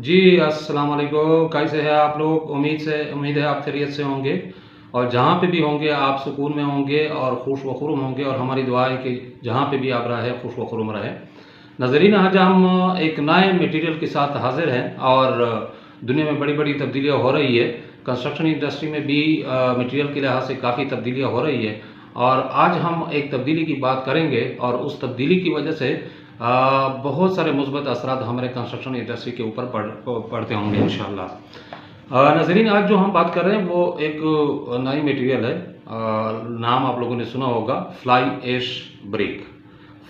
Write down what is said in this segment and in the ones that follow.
जी, अस्सलाम वालेकुम। कैसे हैं आप लोग? उम्मीद है आप खैरियत से होंगे और जहाँ पे भी होंगे आप सुकून में होंगे और खुश व खुर्म होंगे और हमारी दुआ है कि जहाँ पे भी आप रहें खुश व खुर्म रहें। नाज़रीन, आज हम एक नए मटेरियल के साथ हाज़िर हैं और दुनिया में बड़ी-बड़ी तब्दीलियाँ हो रही है। कंस्ट्रक्शन इंडस्ट्री में भी मटेरियल के लिहाज से काफ़ी तब्दीलियाँ हो रही है और आज हम एक तब्दीली की बात करेंगे और उस तब्दीली की वजह से बहुत सारे मुस्बत असरात हमारे कंस्ट्रक्शन इंडस्ट्री के ऊपर पड़ते होंगे इंशाल्लाह। नाज़रीन, आज जो हम बात कर रहे हैं वो एक नई मटेरियल है। नाम आप लोगों ने सुना होगा, fly ash brick.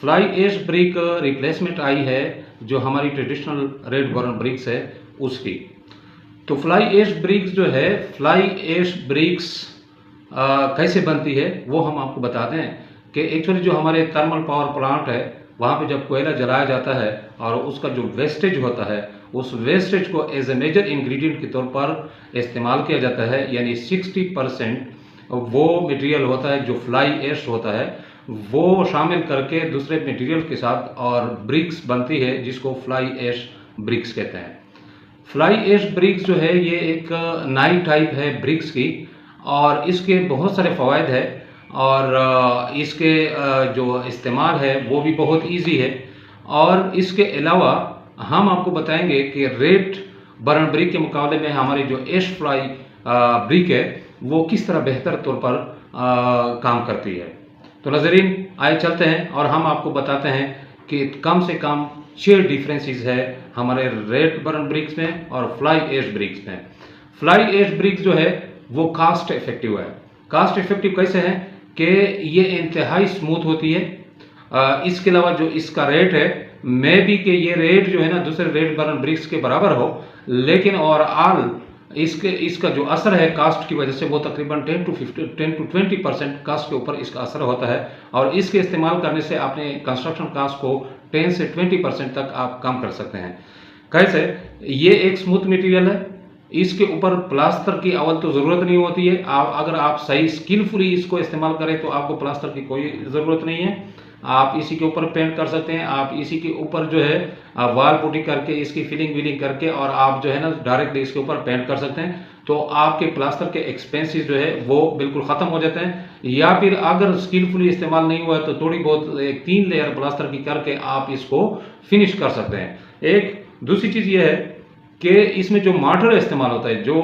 Fly ash brick replacement आई है जो हमारी ट्रेडिशनल रेड बर्न ब्रिक्स है उसकी। तो फ्लाई ऐश ब्रिक्स जो है, फ्लाई ऐश ब्रिक्स कैसे बनती है वो हम आपको बता दें कि एक्चुअली जो हमारे थर्मल पावर प्लांट है वहाँ पे जब कोयला जलाया जाता है और उसका जो वेस्टेज होता है उस वेस्टेज को एज ए मेजर इंग्रेडिएंट के तौर पर इस्तेमाल किया जाता है। यानी 60% वो मटेरियल होता है जो फ्लाई ऐश होता है वो शामिल करके दूसरे मटेरियल के साथ और ब्रिक्स बनती है जिसको फ्लाई ऐश ब्रिक्स कहते हैं। फ्लाई ऐश ब्रिक्स जो है ये एक नई टाइप है ब्रिक्स की और इसके बहुत सारे फ़वाइद है और इसके जो इस्तेमाल है वो भी बहुत इजी है। और इसके अलावा हम आपको बताएंगे कि रेड बर्न ब्रिक के मुकाबले में हमारी जो ऐश फ्लाई ब्रिक है वो किस तरह बेहतर तौर पर काम करती है। तो नाज़रीन, आइए चलते हैं और हम आपको बताते हैं कि कम से कम 6 डिफरेंसेस है हमारे रेड बर्न ब्रिक्स में और फ्लाई ऐश ब्रिक्स में। फ्लाई ऐश ब्रिक्स जो है वो कास्ट इफेक्टिव है। कास्ट इफेक्टिव कैसे है कि ये इंतहाई स्मूथ होती है। इसके अलावा जो इसका रेट है मे भी कि ये रेट जो है ना दूसरे रेड बर्न ब्रिक्स के बराबर हो, लेकिन ओवरऑल इसका जो असर है कास्ट की वजह से वो तकरीबन 10 to 20% कास्ट के ऊपर इसका असर होता है और इसके इस्तेमाल करने से अपने कंस्ट्रक्शन कास्ट को 10 से 20% तक आप कम कर सकते हैं। कैसे? ये एक स्मूथ मटेरियल है, इसके ऊपर प्लास्टर की अवल तो ज़रूरत नहीं होती है। अगर आप सही स्किलफुली इसको इस्तेमाल करें तो आपको प्लास्टर की कोई ज़रूरत नहीं है। आप इसी के ऊपर पेंट कर सकते हैं, आप इसी के ऊपर जो है वाल पुटी करके इसकी फिलिंग करके और आप जो है ना डायरेक्टली इसके ऊपर पेंट कर सकते हैं। तो आपके प्लास्टर के एक्सपेंसेस जो है वो बिल्कुल ख़त्म हो जाते हैं। या फिर अगर स्किलफुली इस्तेमाल नहीं हुआ है तो थोड़ी बहुत एक 3 लेयर प्लास्टर की करके आप इसको फिनिश कर सकते हैं। एक दूसरी चीज़ ये है कि इसमें जो मार्टर इस्तेमाल होता है, जो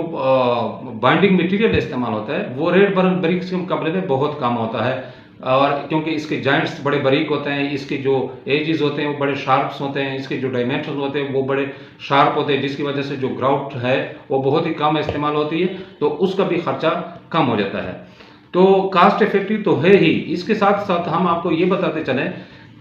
बाइंडिंग मटेरियल इस्तेमाल होता है वो रेड बर्न ब्रिक्स के मुकाबले में बहुत कम होता है। और क्योंकि इसके जॉइंट्स बड़े बारीक होते हैं, इसके जो एजेस होते हैं वो बड़े शार्प्स होते हैं, इसके जो डायमेंशन होते हैं वो बड़े शार्प होते हैं, जिसकी वजह से जो ग्राउट है वो बहुत ही कम इस्तेमाल होती है, तो उसका भी खर्चा कम हो जाता है। तो कास्ट इफेक्टिव तो है ही, इसके साथ साथ हम आपको ये बताते चलें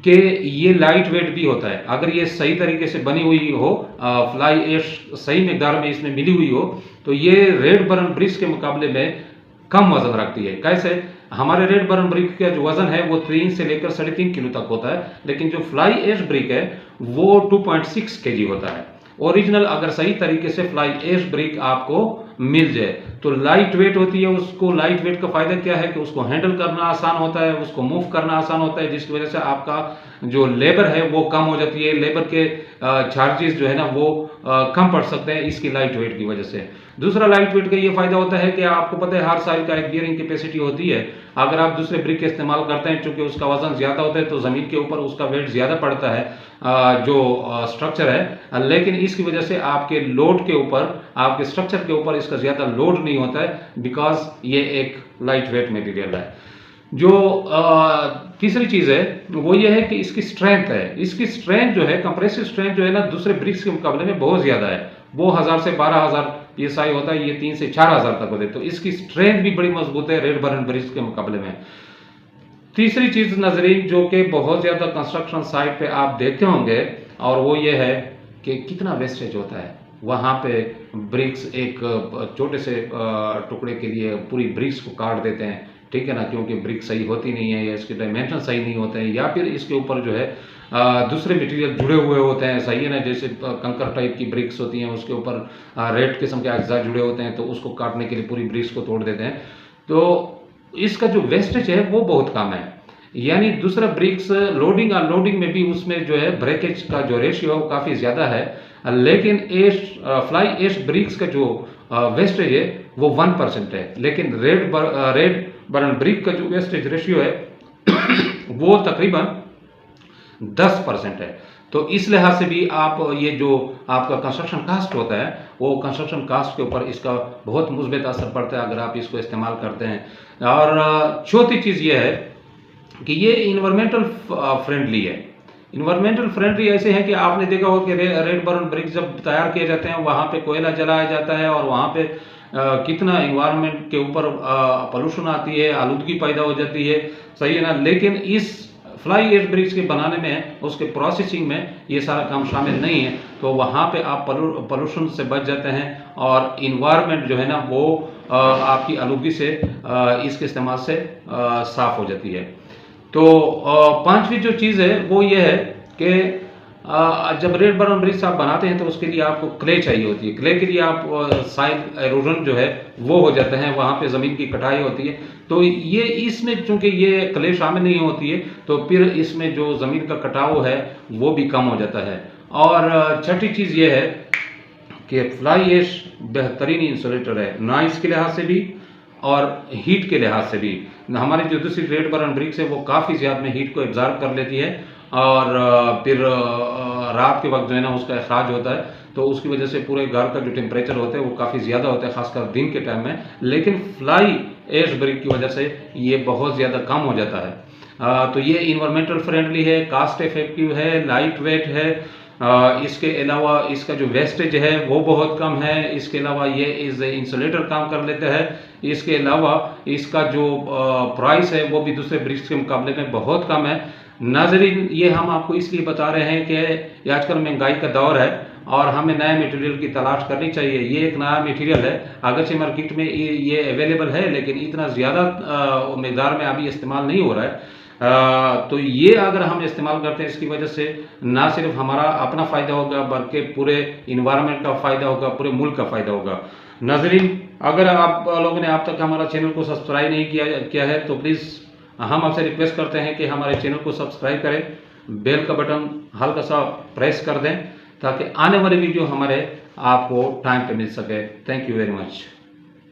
कि ये लाइट वेट भी होता है। अगर ये सही तरीके से बनी हुई हो, फ्लाई ऐश सही मकदार में इसमें मिली हुई हो, तो ये रेड बर्न ब्रिक्स के मुकाबले में कम वजन रखती है। कैसे? हमारे रेड बर्न ब्रिक का जो वजन है वो 3 से लेकर 3.5 किलो तक होता है, लेकिन जो फ्लाई ऐश ब्रिक है वो 2.6 केजी होता है। ओरिजिनल अगर सही तरीके से फ्लाई ऐश ब्रिक आपको मिल जाए तो लाइट वेट होती है। उसको लाइट वेट का फायदा क्या है कि उसको हैंडल करना आसान होता है, उसको मूव करना आसान होता है, जिसकी वजह से आपका जो लेबर है वो कम हो जाती है। लेबर के चार्जेस जो है ना वो कम पड़ सकते हैं इसकी लाइट वेट की वजह से। दूसरा लाइट वेट का ये फायदा होता है कि आपको पता है हर साल का एक बियरिंग कैपेसिटी होती है। अगर आप दूसरे ब्रिक का इस्तेमाल करते हैं, चूंकि उसका वजन ज्यादा होता है तो जमीन के ऊपर उसका वेट ज्यादा पड़ता है जो स्ट्रक्चर है, लेकिन इसकी वजह से आपके लोड के ऊपर, आपके स्ट्रक्चर के ऊपर इसका ज्यादा लोड नहीं होता है, बिकॉज ये एक लाइट वेट मटेरियल है। जो तीसरी चीज है वो ये है कि इसकी स्ट्रेंथ है। इसकी स्ट्रेंथ जो है, कंप्रेसिव स्ट्रेंथ जो है ना दूसरे ब्रिक्स के मुकाबले में बहुत ज्यादा है। वो 1000 से 12,000 पीएसआई होता है, ये 3 से 4,000 तक होते हैं। तो इसकी स्ट्रेंथ भी बड़ी मजबूत है रेड बर्न ब्रिक्स के मुकाबले में। तीसरी चीज नाजरीन जो कि बहुत ज्यादा कंस्ट्रक्शन साइट पे आप देखते होंगे, और वो ये है कि कितना वेस्टेज होता है। वहां पे ब्रिक्स एक छोटे से टुकड़े के लिए पूरी ब्रिक्स को काट देते हैं, ठीक है ना, क्योंकि ब्रिक सही होती नहीं है या इसके डायमेंशन सही नहीं होते हैं, या फिर इसके ऊपर जो है दूसरे मटेरियल जुड़े हुए होते हैं, सही है ना, जैसे कंकर टाइप की ब्रिक्स होती हैं उसके ऊपर रेड किस्म के अज्जा जुड़े होते हैं, तो उसको काटने के लिए पूरी ब्रिक्स को तोड़ देते हैं। तो इसका जो वेस्टेज है वो बहुत कम है। यानी दूसरा ब्रिक्स लोडिंग अनलोडिंग में भी उसमें जो है ब्रेकेज का जो रेशियो है वो काफ़ी ज़्यादा है, लेकिन फ्लाई एश ब्रिक्स का जो वेस्टेज है वो 1% है, लेकिन रेड बर्न ब्रिक का जो वेस्टेज रेशियो है वो तकरीबन 10% है। तो इस लिहाज से भी आप ये जो आपका कंस्ट्रक्शन कास्ट होता है वो कंस्ट्रक्शन कास्ट के ऊपर इसका बहुत मुस्बित असर पड़ता है अगर आप इसको इस्तेमाल करते हैं। और चौथी चीज़ ये है कि ये इन्वायरमेंटल फ्रेंडली है। इन्वायरमेंटल फ्रेंडली ऐसे है कि आपने देखा हो कि रेड बर्न ब्रिक्स जब तैयार किए जाते हैं वहाँ पे कोयला जलाया जाता है और वहाँ पे कितना इन्वायरमेंट के ऊपर पोल्यूशन आती है, आलूदगी पैदा हो जाती है, सही है ना। लेकिन इस फ्लाई एश ब्रिक्स के बनाने में, उसके प्रोसेसिंग में ये सारा काम शामिल नहीं है, तो वहाँ पे आप पोल्यूशन से बच जाते हैं और इन्वायरमेंट जो है ना वो आपकी आलूदगी से इसके इस्तेमाल से साफ हो जाती है। तो पांचवी जो चीज़ है वो ये है कि जब रेड बर्न ब्रिक्स आप बनाते हैं तो उसके लिए आपको क्ले चाहिए होती है। क्ले के लिए आप साइड एरोजन जो है वो हो जाता है, वहाँ पे ज़मीन की कटाई होती है। तो ये इसमें चूंकि ये क्ले शामिल नहीं होती है तो फिर इसमें जो ज़मीन का कटाव है वो भी कम हो जाता है। और छठी चीज़ ये है कि फ्लाई एश बेहतरीन इंसुलेटर है, नॉइस के लिहाज से भी और हीट के लिहाज से भी। हमारी जो दूसरी रेड बर्न ब्रिक्स है वो काफ़ी ज़्यादा में हीट को एब्जॉर्ब कर लेती है और फिर रात के वक्त जो है ना उसका अखराज होता है, तो उसकी वजह से पूरे घर का जो टेम्परेचर होता है वो काफ़ी ज़्यादा होता है, खासकर दिन के टाइम में। लेकिन फ्लाई एश ब्रिक की वजह से ये बहुत ज़्यादा कम हो जाता है। तो ये इन्वायरमेंटल फ्रेंडली है, कास्ट इफेक्टिव है, लाइट वेट है। इसके अलावा इसका जो वेस्टेज है वो बहुत कम है। इसके अलावा ये इज इंसुलेटर काम कर लेता है। इसके अलावा इसका जो प्राइस है वो भी दूसरे ब्रिक्स के मुकाबले में बहुत कम है। नाज़रीन, ये हम आपको इसलिए बता रहे हैं कि आजकल महंगाई का दौर है और हमें नए मटेरियल की तलाश करनी चाहिए। ये एक नया मटेरियल है, अगरचे मार्केट में ये अवेलेबल है लेकिन इतना ज़्यादा मकदार में अभी इस्तेमाल नहीं हो रहा है। तो ये अगर हम इस्तेमाल करते हैं इसकी वजह से ना सिर्फ हमारा अपना फ़ायदा होगा बल्कि पूरे इन्वायरमेंट का फ़ायदा होगा, पूरे मुल्क का फ़ायदा होगा। नाज़रीन, अगर आप लोगों ने अब तक हमारा चैनल को सब्सक्राइब नहीं किया है तो प्लीज़ हम आपसे रिक्वेस्ट करते हैं कि हमारे चैनल को सब्सक्राइब करें, बेल का बटन हल्का सा प्रेस कर दें ताकि आने वाली वीडियो हमारे आपको टाइम पे मिल सके। Thank you very much.